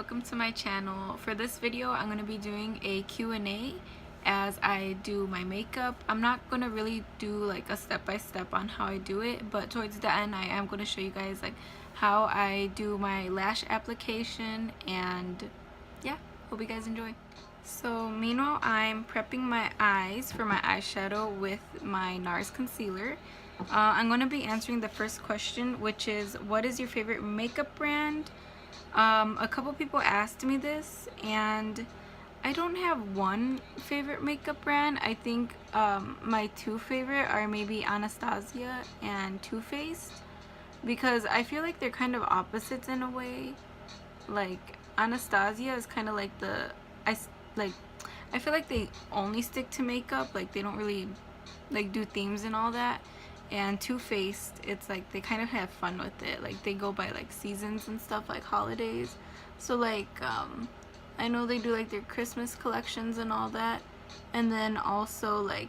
welcome to my channel. For this video I'm going to be doing a Q&A as I do my makeup. I'm not going to really do like a step-by-step on how I do it, but towards the end I am going to show you guys like how I do my lash application, and yeah, hope you guys enjoy. So meanwhile I'm prepping my eyes for my eyeshadow with my NARS concealer. I'm going to be answering the first question, which is, what is your favorite makeup brand? A couple people asked me this, and I don't have one favorite makeup brand. I think my two favorite are maybe Anastasia and Too Faced, because I feel like they're kind of opposites in a way. Like Anastasia is kind of like I feel like they only stick to makeup, like they don't really like do themes and all that. And Too Faced, it's like they kind of have fun with it, like they go by like seasons and stuff, like holidays. So like I know they do like their Christmas collections and all that, and then also like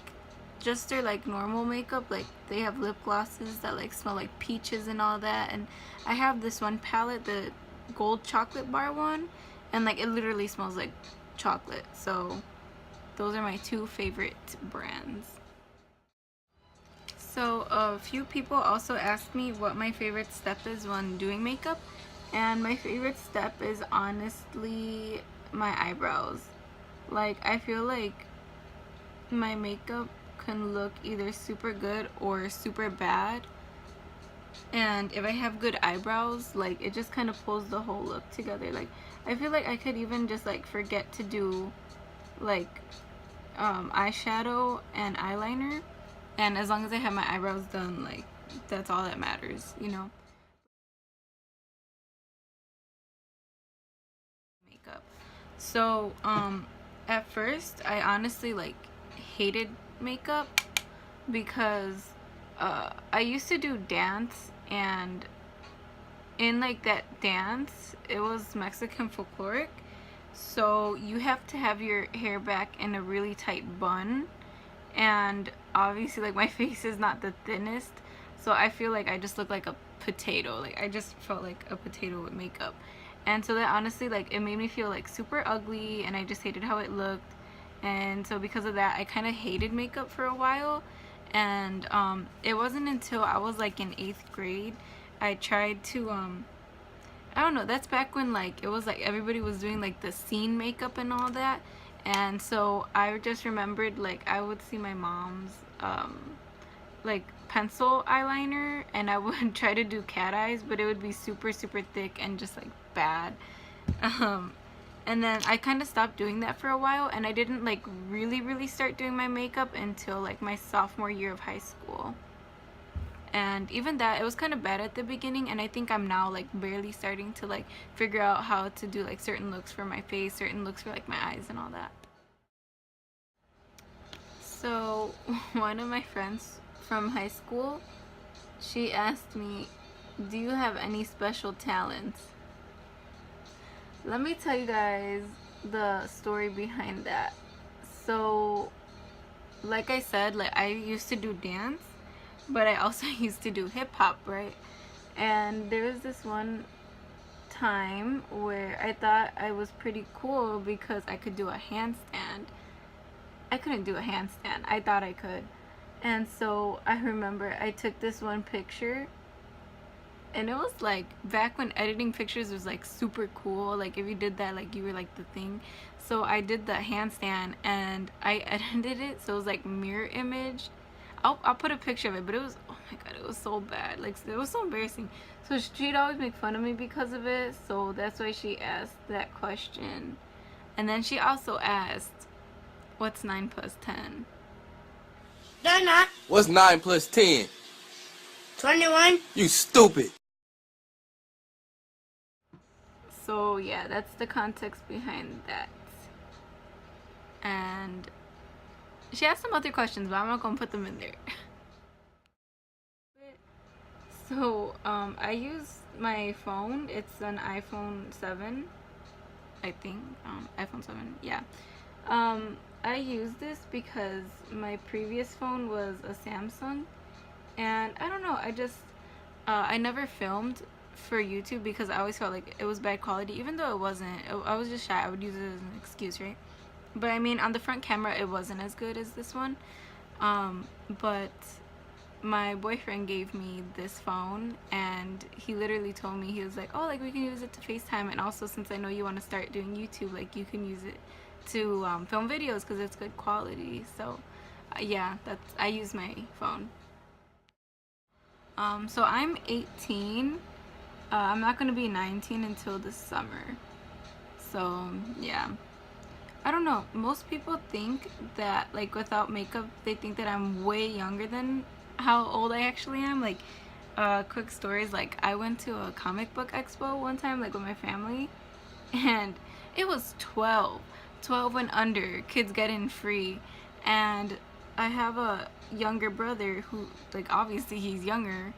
just their like normal makeup, like they have lip glosses that like smell like peaches and all that. And I have this one palette, the gold chocolate bar one, and like it literally smells like chocolate. So those are my two favorite brands. So a few people also asked me what my favorite step is when doing makeup, and my favorite step is honestly my eyebrows. Like I feel like my makeup can look either super good or super bad, and if I have good eyebrows, like it just kind of pulls the whole look together. Like I feel like I could even just like forget to do like eyeshadow and eyeliner, and as long as I have my eyebrows done, like that's all that matters, you know. Makeup. So at first I honestly like hated makeup because I used to do dance, and in like that dance it was Mexican folkloric, so you have to have your hair back in a really tight bun, and obviously like my face is not the thinnest, so I feel like I just look like a potato. Like I just felt like a potato with makeup, and so that honestly like it made me feel like super ugly, and I just hated how it looked. And so because of that I kind of hated makeup for a while. And it wasn't until I was like in 8th grade I tried to I don't know, that's back when like it was like everybody was doing like the scene makeup and all that. And so I just remembered like I would see my mom's like pencil eyeliner, and I would try to do cat eyes, but it would be super thick and just like bad. And then I kind of stopped doing that for a while, and I didn't like really start doing my makeup until like my sophomore year of high school. And even that, it was kind of bad at the beginning, and I think I'm now like barely starting to like figure out how to do like certain looks for my face, certain looks for like my eyes and all that. So one of my friends from high school, she asked me, do you have any special talents? Let me tell you guys the story behind that. So like I said, like I used to do dance, but I also used to do hip-hop, right? And there was this one time where I thought I was pretty cool because I could do a handstand. I couldn't do a handstand. I thought I could. And so I remember I took this one picture, and it was like back when editing pictures was like super cool. Like if you did that, like you were like the thing. So I did the handstand and I edited it so it was like mirror image. I'll put a picture of it, but it was, oh my god, it was so bad. Like it was so embarrassing. So she'd always make fun of me because of it. So that's why she asked that question. And then she also asked, what's 9 plus 10? They're not. What's 9 plus 10? 21. You stupid. So yeah, that's the context behind that. And she asked some other questions, but I'm not gonna put them in there. So I use my phone. It's an iPhone 7, I think. iPhone 7, yeah. I use this because my previous phone was a Samsung, and I don't know, I just I never filmed for YouTube because I always felt like it was bad quality, even though it wasn't. I was just shy. I would use it as an excuse, right? But I mean, on the front camera, it wasn't as good as this one. But my boyfriend gave me this phone, and he literally told me, he was like, oh, like we can use it to FaceTime, and also since I know you want to start doing YouTube, like you can use it to film videos because it's good quality. So yeah, I use my phone. So I'm 18. I'm not gonna be 19 until this summer. So yeah, I don't know. Most people think that like without makeup, they think that I'm way younger than how old I actually am. Like, quick stories. Like, I went to a comic book expo one time, like with my family, and it was 12 and under. Kids get in free, and I have a younger brother who, like, obviously he's younger,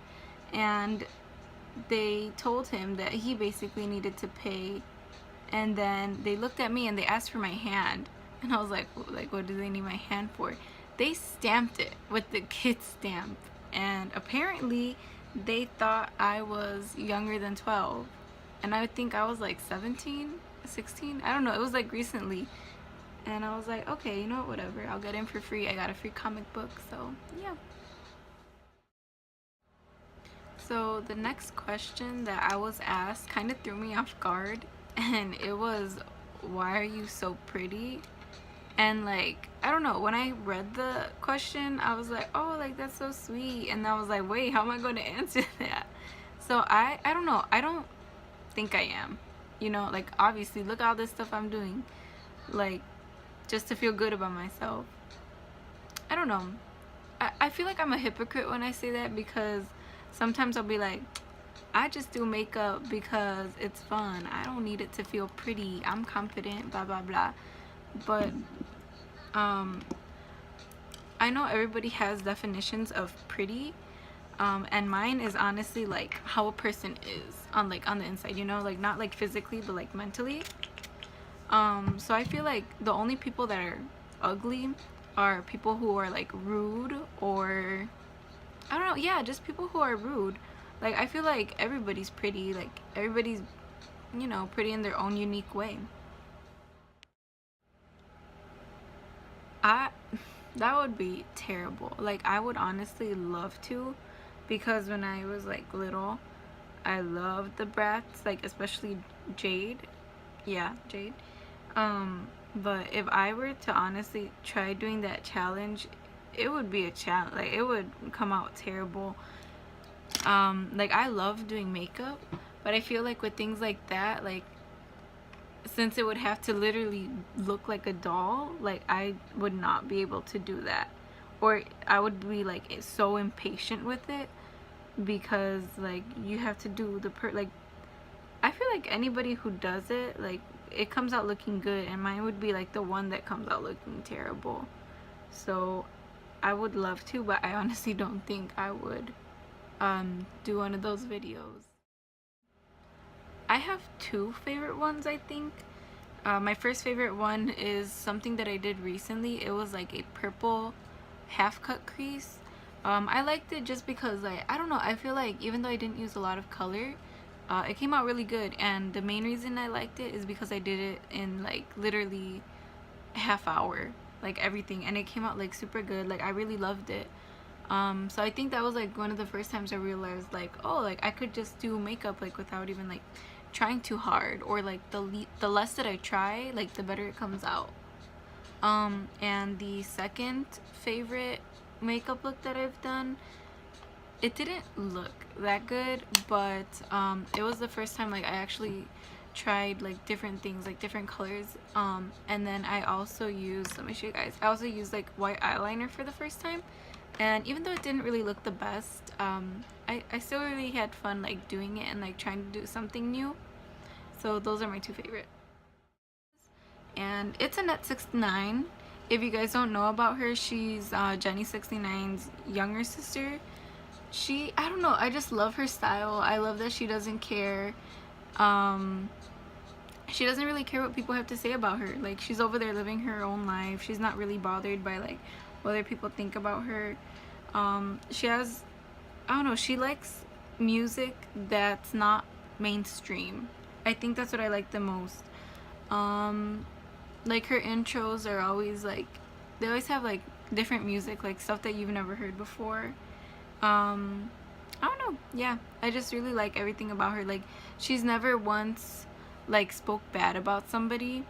and they told him that he basically needed to pay, and then they looked at me and they asked for my hand, and I was like what do they need my hand for? They stamped it with the kid stamp, and apparently they thought I was younger than 12, and I think I was like 17, 16, I don't know, it was like recently. And I was like, okay, you know what, whatever, I'll get in for free. I got a free comic book, so yeah. So the next question that I was asked kind of threw me off guard, and it was, why are you so pretty? And like, I don't know, when I read the question, I was like, oh, like that's so sweet, and I was like, wait, how am I going to answer that? So I don't know, I don't think I am, you know, like obviously look at all this stuff I'm doing, like just to feel good about myself. I don't know, I feel like I'm a hypocrite when I say that, because sometimes I'll be like, I just do makeup because it's fun, I don't need it to feel pretty, I'm confident, blah blah blah. But I know everybody has definitions of pretty, and mine is honestly like how a person is on like on the inside, you know, like not like physically but like mentally. So I feel like the only people that are ugly are people who are like rude, or I don't know, yeah, just people who are rude. Like I feel like everybody's pretty, like everybody's, you know, pretty in their own unique way. That would be terrible. Like I would honestly love to, because when I was like little, I loved the brats, like especially Jade. Yeah, Jade. But if I were to honestly try doing that challenge, it would be a challenge. Like it would come out terrible. Like I love doing makeup, but I feel like with things like that, like since it would have to literally look like a doll, like I would not be able to do that, or I would be like so impatient with it, because like you have to do the like I feel like anybody who does it, like it comes out looking good, and mine would be like the one that comes out looking terrible. So I would love to, but I honestly don't think I would do one of those videos. I have two favorite ones, I think. My first favorite one is something that I did recently. It was like a purple half cut crease. I liked it just because, like, I don't know, I feel like even though I didn't use a lot of color, it came out really good. And the main reason I liked it is because I did it in like literally half hour, like everything, and it came out like super good. Like I really loved it. So I think that was like one of the first times I realized like, oh, like I could just do makeup like without even like trying too hard, or like the less that I try, like the better it comes out. And the second favorite makeup look that I've done, it didn't look that good, but it was the first time like I actually tried like different things, like different colors, and then I also used, let me show you guys, I also used like white eyeliner for the first time. And even though it didn't really look the best, I still really had fun like doing it and like trying to do something new. So those are my two favorite. And it's Annette 69. If you guys don't know about her, she's Jenny 69's younger sister. I don't know, I just love her style. I love that she doesn't care. She doesn't really care what people have to say about her. Like she's over there living her own life. She's not really bothered by like what other people think about her. She has, I don't know, she likes music that's not mainstream. I think that's what I like the most. Like her intros are always like, they always have like different music, like stuff that you've never heard before. I don't know, yeah, I just really like everything about her. Like, she's never once like spoke bad about somebody,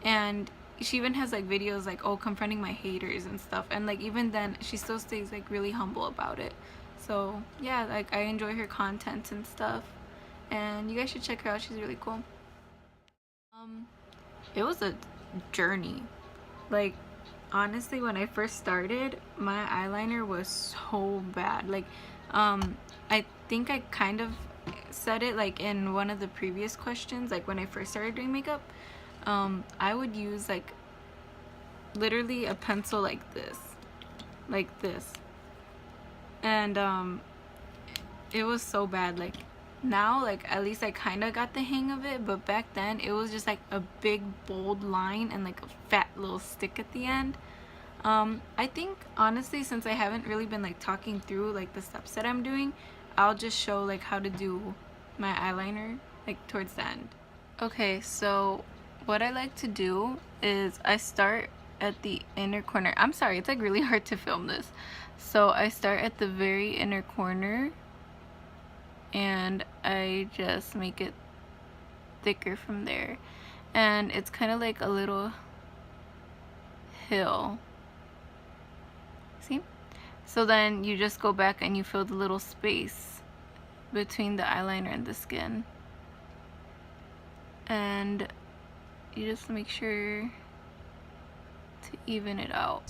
and she even has like videos like, oh, confronting my haters and stuff, and like even then she still stays like really humble about it. So yeah, like I enjoy her content and stuff, and you guys should check her out. She's really cool. It was a journey. Like, honestly, when I first started, my eyeliner was so bad. Like, I think I kind of said it like in one of the previous questions, like when I first started doing makeup. I would use like literally a pencil like this, and it was so bad. Like, now, like, at least I kind of got the hang of it, but back then it was just like a big bold line and like a fat little stick at the end. I think honestly, since I haven't really been like talking through like the steps that I'm doing, I'll just show like how to do my eyeliner like towards the end. Okay, so what I like to do is I start at the inner corner. I'm sorry, it's like really hard to film this. So I start at the very inner corner and I just make it thicker from there, and it's kind of like a little hill, see? So then you just go back and you fill the little space between the eyeliner and the skin, and you just make sure to even it out.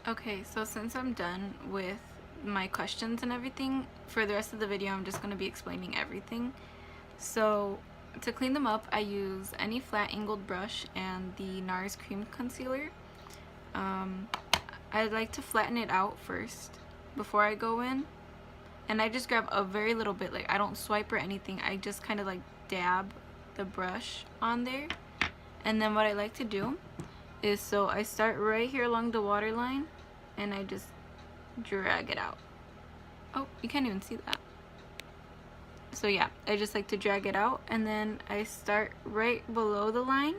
Okay, so since I'm done with my questions and everything, for the rest of the video I'm just going to be explaining everything. So to clean them up, I use any flat angled brush and the NARS cream concealer. I like to flatten it out first before I go in, and I just grab a very little bit. Like, I don't swipe or anything, I just kind of like dab the brush on there. And then what I like to do is, so I start right here along the waterline and I just drag it out. Oh, you can't even see that. So yeah, I just like to drag it out, and then I start right below the line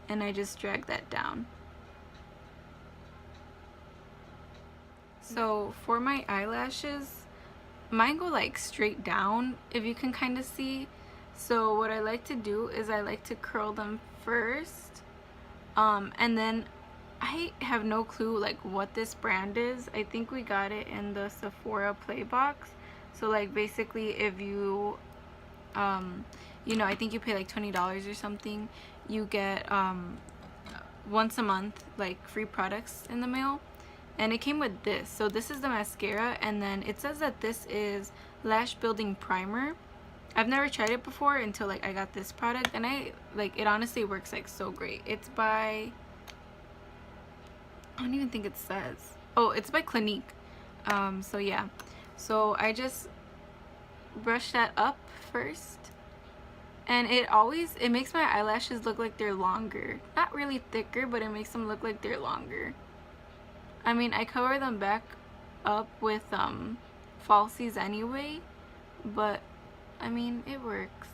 and I just drag that down. So for my eyelashes, mine go like straight down, if you can kind of see. So what I like to do is I like to curl them first, and then I have no clue like what this brand is. I think we got it in the Sephora Play box. So like basically, if you you know, I think you pay like $20 or something, you get once a month like free products in the mail. And it came with this. So this is the mascara, and then it says that this is lash building primer. I've never tried it before until like I got this product, and I like it. Honestly works like so great. It's by, I don't even think it says. Oh, it's by Clinique. So yeah, so I just brush that up first, and it makes my eyelashes look like they're longer. Not really thicker, but it makes them look like they're longer. I mean, I cover them back up with falsies anyway, but I mean, it works.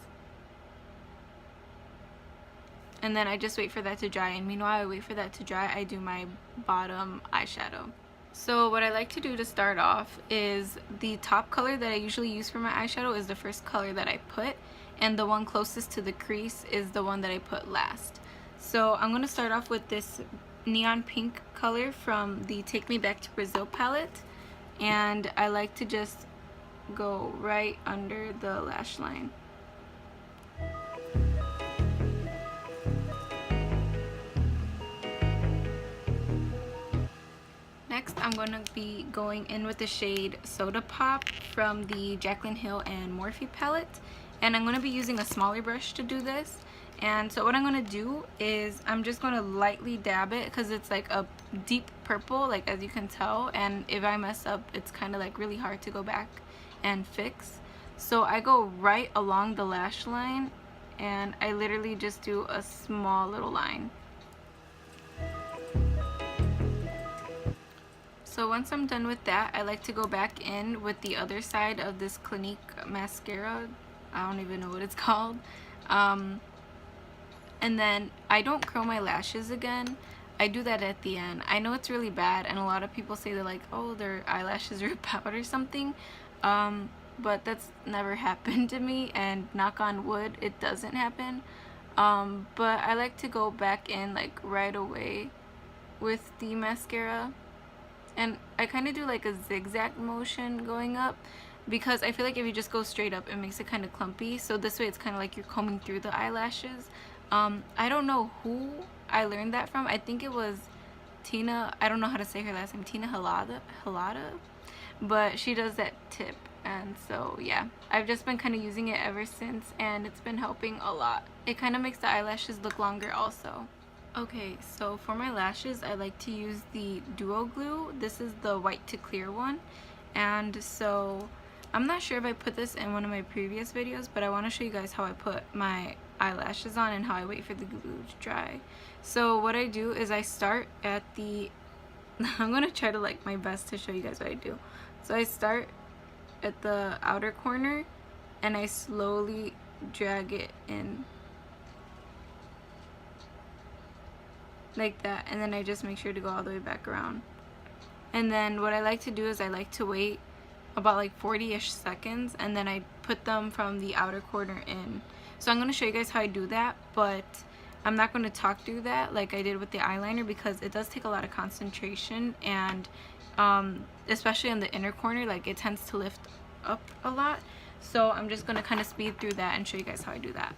And then I just wait for that to dry, and meanwhile I wait for that to dry, I do my bottom eyeshadow. So what I like to do to start off is, the top color that I usually use for my eyeshadow is the first color that I put, and the one closest to the crease is the one that I put last. So I'm going to start off with this neon pink color from the Take Me Back to Brazil palette, and I like to just go right under the lash line. Next, I'm going to be going in with the shade Soda Pop from the Jaclyn Hill and Morphe palette, and I'm going to be using a smaller brush to do this. And so what I'm going to do is I'm just going to lightly dab it, because it's like a deep purple, like as you can tell, and if I mess up it's kind of like really hard to go back and fix. So I go right along the lash line and I literally just do a small little line. So once I'm done with that, I like to go back in with the other side of this Clinique mascara. I don't even know what it's called. And then I don't curl my lashes again. I do that at the end. I know it's really bad, and a lot of people say they're like, oh, their eyelashes rip out or something. But that's never happened to me, and knock on wood, it doesn't happen. But I like to go back in like right away with the mascara. And I kind of do like a zigzag motion going up, because I feel like if you just go straight up, it makes it kind of clumpy. So this way it's kind of like you're combing through the eyelashes. I don't know who I learned that from. I think it was Tina. I don't know how to say her last name. Tina Halada, but she does that tip. And so yeah, I've just been kind of using it ever since, and it's been helping a lot. It kind of makes the eyelashes look longer also. Okay, so for my lashes, I like to use the Duo Glue. This is the white to clear one. And so I'm not sure if I put this in one of my previous videos, but I want to show you guys how I put my eyelashes on and how I wait for the glue to dry. So what I do is I start at the I'm gonna try to like my best to show you guys what I do. So I start at the outer corner and I slowly drag it in like that, and then I just make sure to go all the way back around. And then what I like to do is I like to wait about like 40-ish seconds, and then I put them from the outer corner in. So I'm going to show you guys how I do that, but I'm not going to talk through that like I did with the eyeliner, because it does take a lot of concentration, and especially in the inner corner, like it tends to lift up a lot. So I'm just going to kind of speed through that and show you guys how I do that.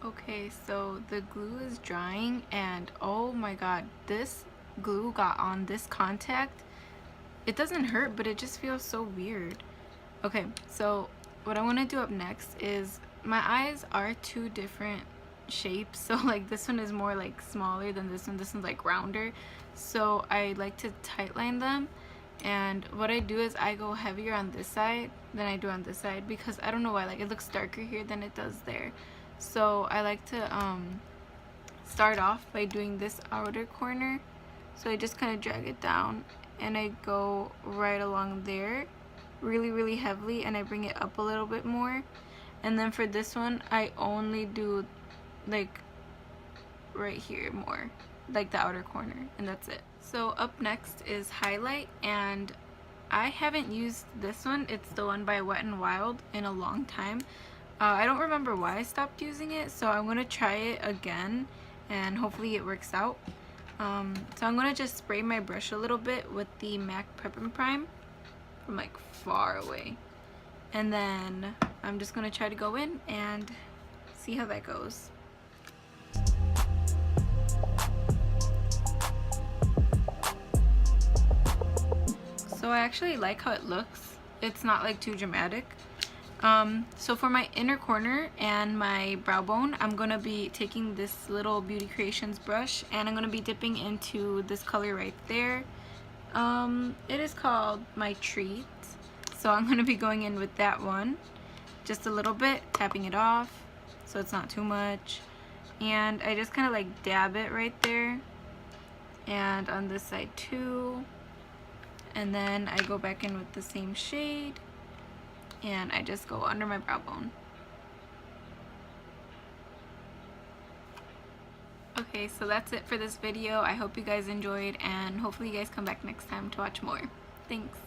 Okay, so the glue is drying, and oh my god, this glue got on this contact. It doesn't hurt, but it just feels so weird. Okay, so what I want to do up next is, my eyes are two different shapes. So like this one is more like smaller than this one. This one's like rounder. So I like to tightline them. And what I do is I go heavier on this side than I do on this side, because I don't know why, like it looks darker here than it does there. So I like to start off by doing this outer corner. So I just kind of drag it down and I go right along there really heavily, and I bring it up a little bit more. And then for this one I only do like right here more, like the outer corner, and that's it. So up next is highlight, and I haven't used this one. It's the one by Wet n Wild in a long time. I don't remember why I stopped using it, so I'm going to try it again and hopefully it works out. So I'm going to just spray my brush a little bit with the MAC Prep and Prime from like far away. And then I'm just going to try to go in and see how that goes. So I actually like how it looks. It's not like too dramatic. So for my inner corner and my brow bone, I'm going to be taking this little Beauty Creations brush, and I'm going to be dipping into this color right there. It is called My Treat. So I'm going to be going in with that one. Just a little bit, tapping it off so it's not too much. And I just kind of like dab it right there. And on this side too. And then I go back in with the same shade. And I just go under my brow bone. Okay, so that's it for this video. I hope you guys enjoyed, and hopefully you guys come back next time to watch more. Thanks.